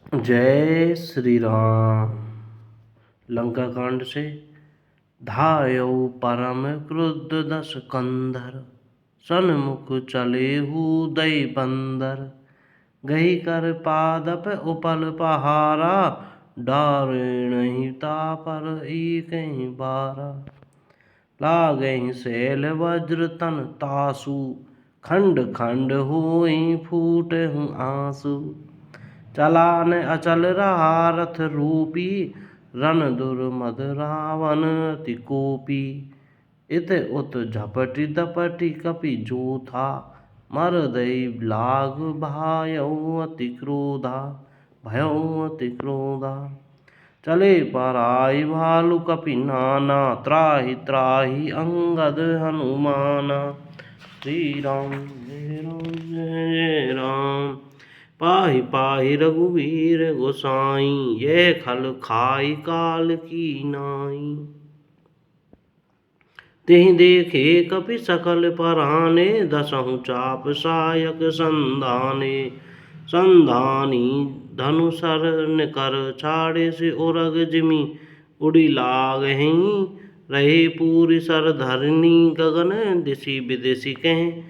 जय श्री राम। लंका कांड से धायौ परम क्रुद्ध दस कंधर, सन्मुख चलेहु दई बंदर। गही कर पादप उपल पहारा, डारेणहि तापर एकहि बारा। लागहि शैल वज्र तन तासु, खंड खंड होई फूटहु आंसू। चलान अचल रहा रथ रूपी, रन दुर्मद रावण अति कोपी। इत उत झपटि दपटि कपि जोथा, मर दई लाग भायौ अति क्रोधा। भयौ अति क्रोधा। चले पराई भालु कपि नाना, त्राहि त्राहि अंगद हनुमाना। श्री राम जय राम जय राम। पाहि पाहि रघुवीर गोसाई, यह खल खाई काल की नाई। तिहि देखे कपि सकल पराने, दसहु चाप सायक संधाने। संधानी धनु शरण कर छाड़े, से उरग जिमि उड़ी लागहि। रहे पूरी सर धरनी गगन, दिशि विदिशि कहें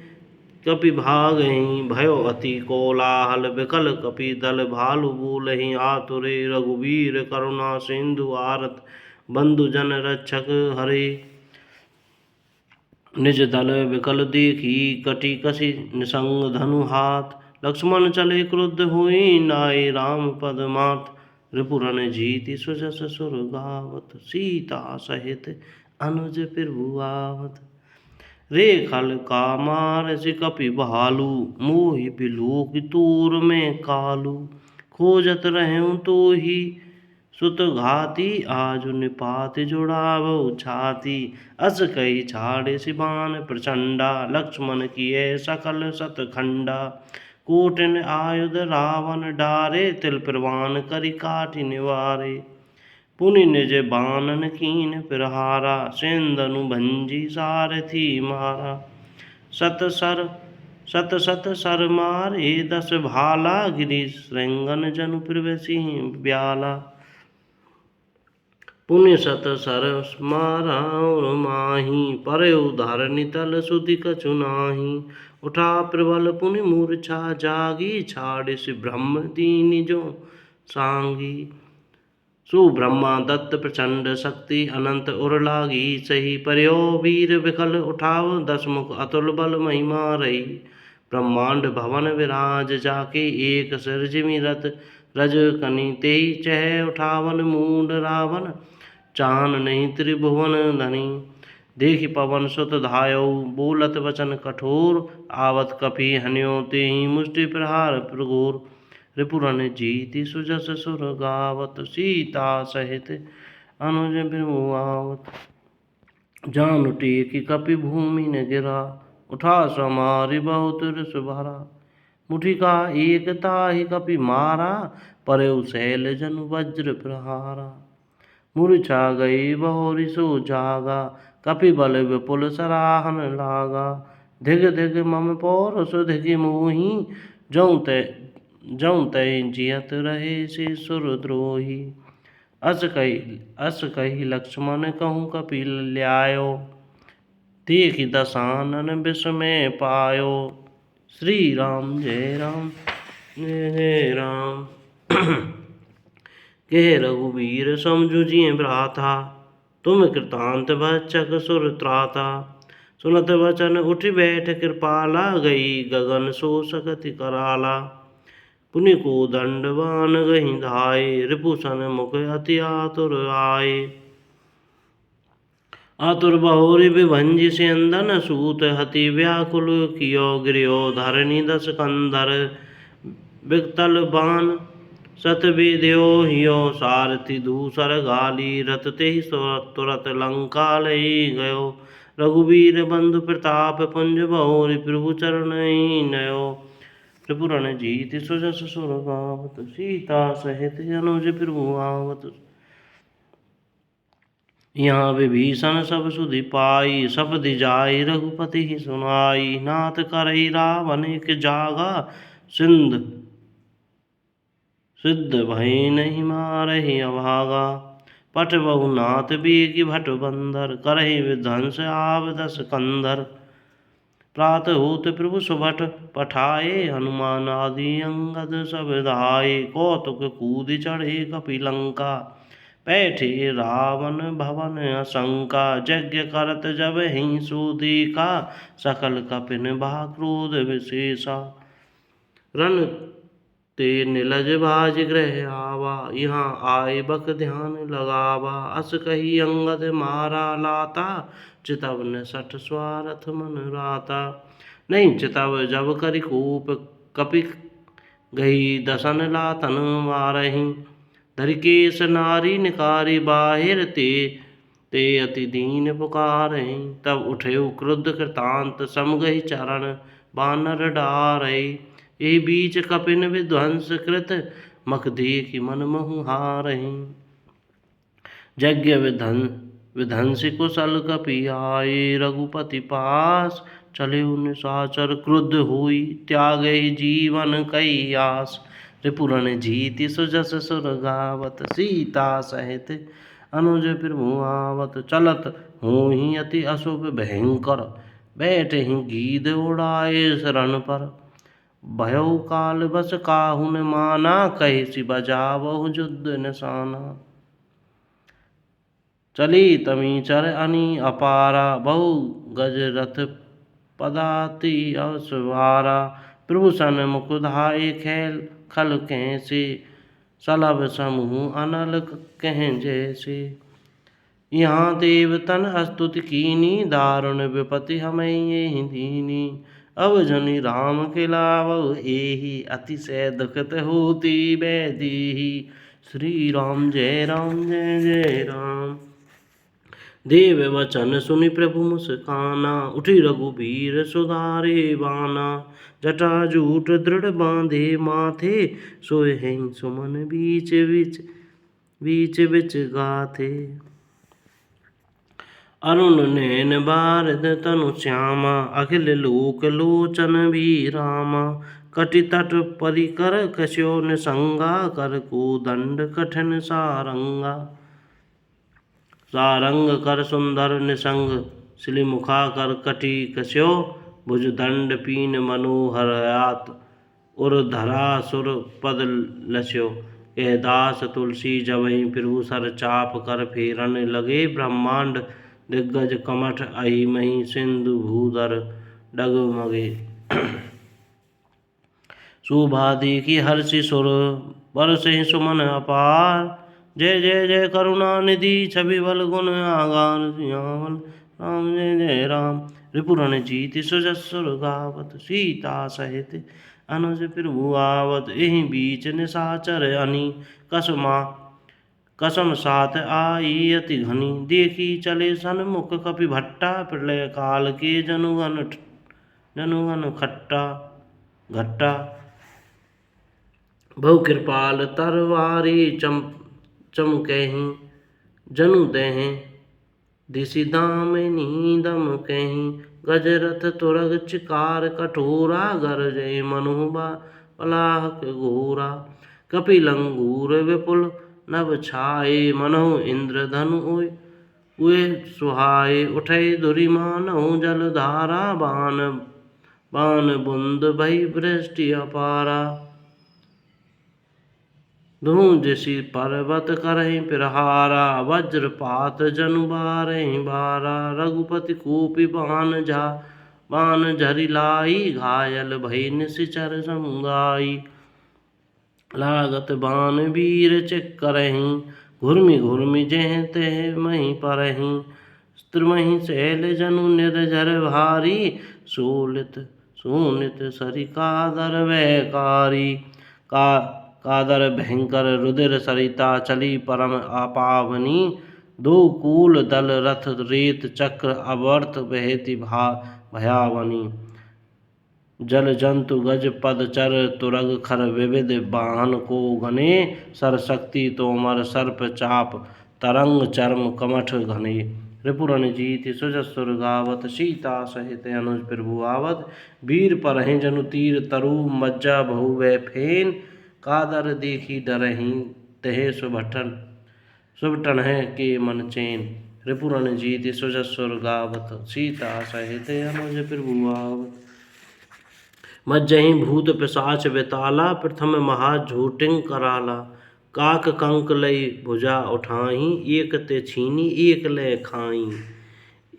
कपि भागहि। भयो अति कोलाहल विकल कपि दल, भालु बोलहि आतुरे। रघुवीर करुणा सिंधु आरत, बंधु जन रक्षक हरे। निज दल विकल देखी, कटि कसी निसंग धनु हाथ। लक्ष्मण चले क्रुद्ध हुई, नाई राम पद मात। रिपुरन जीति सुजस सुर गावत, सीता सहित अनुज प्रभु आवत। रे खल का मारसि कपि भालु, मोहि बिलोक तोर में कालू। खोजत रहें तो ही सुत घाती, आजु निपात जुड़ावो छाती। अस कही छाड़े सिबान प्रचंडा, लक्ष्मण किए सकल शतखंडा। कोटिन आयुध रावण डारे, तिल प्रवान करि काटि निवारे। पुनि निज बानन कीन प्रहारा, सेंधनु भंजी सारथी मारा। सत सत सर मारे दस भाला, गिरि श्रृंगन जनु प्रवेशिं ब्याला। पुनि सत सर मारा और माही, परयउ धरनी तल सुधि कछु नाही। उठा प्रबल पुनि मूर्छा जागी, छाड़िसि ब्रह्म दीनि जो सांगी। सुब्रह्मा दत्त प्रचंड शक्ति, अनंत उर लागी सही। परयो वीर विकल उठाव, दस मुख अतुल बल महिमा रही। ब्रह्मांड भवन विराज जाके, एक सिर जिमि रथ रज कनि। तेहि चह उठावन मूड रावण, चान नहीं त्रिभुवन धनी। देखि पवन सुत धायौ, बोलत वचन कठोर। आवत कपि हन्यो, तेहि मुष्टि प्रहार प्रघोर। रिपुरन जीति सुजस सुर गावत, सीता सहित अनुज प्रभु आवत। जानु टेकि कपि भूमि न गिरा, उठा समारि बहुत रिस भरा। मुठिका एक ताहि कपि मारा, परयउ शैल जनु वज्र प्रहारा। मूर्छा गई बहुरि सो जागा, कपि बल विपुल सराहन लागा। धिग धिग मम पौरुष धिग मोहि, जौं तै जियत रहे से सुरद्रोही। अस कही लक्ष्मण कहूँ कपि ल्यायो, देखि दसानन विस्मय पायो। श्री राम जय राम जय जय राम। कह रघुवीर समझु जिय भ्राता, तुम कृतांत भक्षक सुर त्राता। सुनत वचन उठि बैठ कृपाला, गई गगन सो सकति कराला। पुनि को दंडवान गहि धाये, रिपुसन मुख अति आतुर आए। आतुर बहुरि विभंजि सेंधन, सूत हति व्याकुल कियो। गृहो धरनी दस कंधर, विकतल बान सत विध्यो हियो। सारथि दूसर गाली, रथ तेहि तुरत लंका लई गयो। रघुवीर बंधु प्रताप पुंज, बहुरि प्रभु चरणहि नयो। त्रिपुरन जीति सुजस सुर गावत, सीता सहित अनुज प्रभु आवत। यहाँ विभीषण सब सुधि पाई, सपदि जाई रघुपति ही सुनाई। नाथ करई रावण एक जागा, सिद्ध भय नहीं मारहि अभागा। पट बहु नाथ बीकी भट बंदर, करहि विध्वंस आव दस कंधर। प्रातः होत प्रभु सुभट पठाए, हनुमान आदि अंगद सब धाये। कौतुक कूद चढ़े कपिलंका, बैठे रावण भवन आशंका। यज्ञ करत जब ही सो देखा, सकल कपिन बा क्रोध विशेषा। रन ते निलज बाज ग्रह आवा, यहाँ आए बक ध्यान लगावा। अस कही अंगद मारा लाता, चितव न सठ स्वारथ मन राता। नहीं चितव जब करि कूप, कपि गई दसन लातन मारही। धरिकेश नारी निकारी बाहिर, ते अति दीन पुकारहि। तब उठे क्रुद्ध कृतांत, सम गही चरण बानर डारहि। यही बीच कपिन विध्वंस कृत, मख देखि मन महु हारहि। यज्ञ विध्वंसी कुशल कपि आए, रघुपति पास चले निशाचर क्रुद्ध हुई। त्यागहि जीवन कई आस, रिपुरन जीति सुजस सुर गावत। सीता सहित अनुज प्रभु आवत, चलत होहि अति अशुभ भयंकर। बैठे ही गीध उड़ाए शरण पर, भयो काल बस काहू न माना। कहि बजावहु युद्ध निशाना। चली तमीचर अनी अपारा, बहु गज रथ पदाति असवारा। प्रभु सन मुख धाये खेल खल कैसे, सलभ समूह अनल कह जैसे। यहाँ देवतन स्तुति कीनी, दारुण विपति हमें यही दीनी। अब जनि राम के लावहु एहि, अतिशय दुखत होती बैदेहि। श्री राम जय जय राम। देव वचन सुनि प्रभु मुस्काना, उठी रघुबीर सुधारे बाना। जटा जूट दृढ़ बांधे माथे, सोए हैं सुमन बीच बिच गाथे। अरुण नैन बारद तनु श्यामा, अखिल लोक लोचन भी रामा। कटि तट परिकर कस्यो निसंगा, कर को दंड कठिन सारंगा। सारंग कर सुंदर निसंग, सिलिमुखा कर कटि कस्यो। भुज दंड पीन मनोहरयात, उर धरा सुर पद लस्यो। यह दास तुलसी जबहि प्रभु सर चाप कर, फेरन लगे ब्रह्मांड दिग्गज कमठ। अहि मही सिंधु भूधर डगमगे। शोभा देखी हर्षि सुर, बरसे सुमन अपार। जय जय जय करुणा निधि, छवि बल गुण आगार। सियावल राम जय जय राम। रिपुरन जीति सुजस सुर गावत, सीता सहित अनुज प्रभु आवत। एहि बीच निशाचर अनी, कसम साथ आई अति घनी। देखी चले सन्मुख कपि भट्टा, प्रलय काल के जनुगन घट्टा। बहु कृपाल तरवारी चमकहि, जनु देहि दिसि दामिनी दम कहि। गजरथ तुरग चिकार कठोरा, गरजय मनु बलाहक घोरा। कपि लंगूर विपुल नभ छाये, मनहु इंद्रधनु उए सुहाये। उठै धुरि मानहु जलधारा, बाण बुंद भई वृष्टि अपारा। धूंजसि पर्वत करहि प्रहारा, वज्रपात जनु बारहि बारा। रघुपति कोपि बाण झरि लाई, घायल भई निशिचर समुदाई। लागत बाण वीर चिक्करहि, घुर्मि घुर्मि जेह तेह मही परहि। स्त्रमहि शैल जनु निर्झर भारी, शोणित सरि कादर वैकारी। कादर भयंकर रुधिर सरिता, चली परम अपावनी। दो कूल दल रथ रेत चक्र, अवर्त बहति भयावनी। जल जंतु गज पदचर, तुरग खर विविध वाहन को गने। सरशक्ति तोमर सर्प चाप, तरंग चर्म कमठ घने। रिपुरन जीति सुजस सुर गावत, सीता सहित अनुज प्रभु आवत। वीर परहि जनु तीर तरु, मज्जा बहु वै फेन। कादर देखी डरहिं तहे सुभटन है के मन चैन। रिपुरन जीति सुजसुर गावत सीता सहित अनुज प्रभुआवत। मज्जहि भूत पिशाच बेताला प्रथम महाझूटिंग कराला। काक कंक लई भुजा उठाई एक ते छीनी एक ले खाई।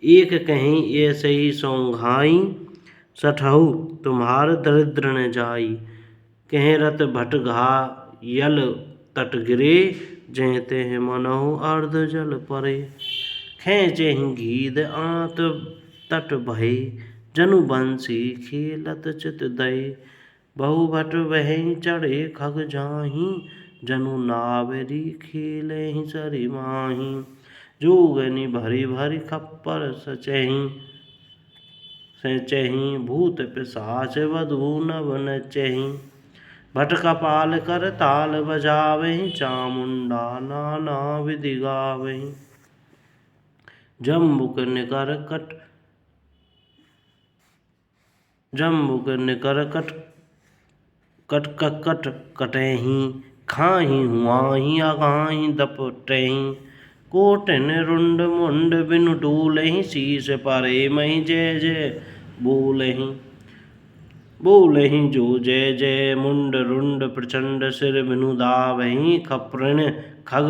एक कहीं ये सही सौंघाई सठहु तुम्हार दरिद्र न जाई। कहीं रत भट घा यल तट गिरे जय तेह मनहु अर्ध जल परे। खेचहि गीध आंत तट भय जनु बंसी खेलत चित दय। बहु भट वहीं चढ़े खग जाहि जनु नावरी खेलहि सरि माहि। जोगनि भरी भरी खप्पर सचहि भूत पिशाच वधू नभ नचहि। भट कपाल कर ताल बजावहि चामुंडा नाना विधि गावहि। जम्बुक निकर कट कटहि खाहि हुआहि अगाहि दपटहि। कोटिन रुंड मुंड बिनु डोलहि शीस परे महि जय जय बोलहि जो जय जय। मुंड रुंड प्रचंड सिर बिनु दावहि। खप्रण खग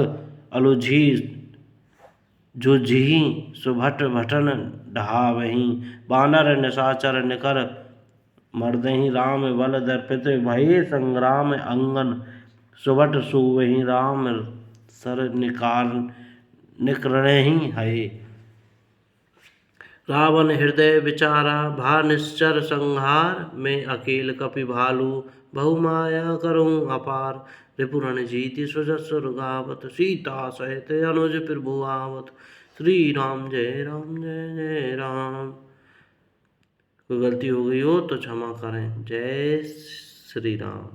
अलुझि जुझि सुभट भटन ढावहि। बानर निशाचर निकर मर्दहि राम बल दर्पित भये। संग्राम अंगन सुभट सोवहि राम सर निकरहि हये। रावण हृदय विचारा भा निश्चर संहार। मैं अकेल कपि भालू बहु माया करहूँ अपार। रिपुरन जीति सुजसुर गावत सीता सहित अनुज प्रभुआवत। श्री राम जय जय राम। कोई गलती हो गई हो तो क्षमा करें। जय श्री राम।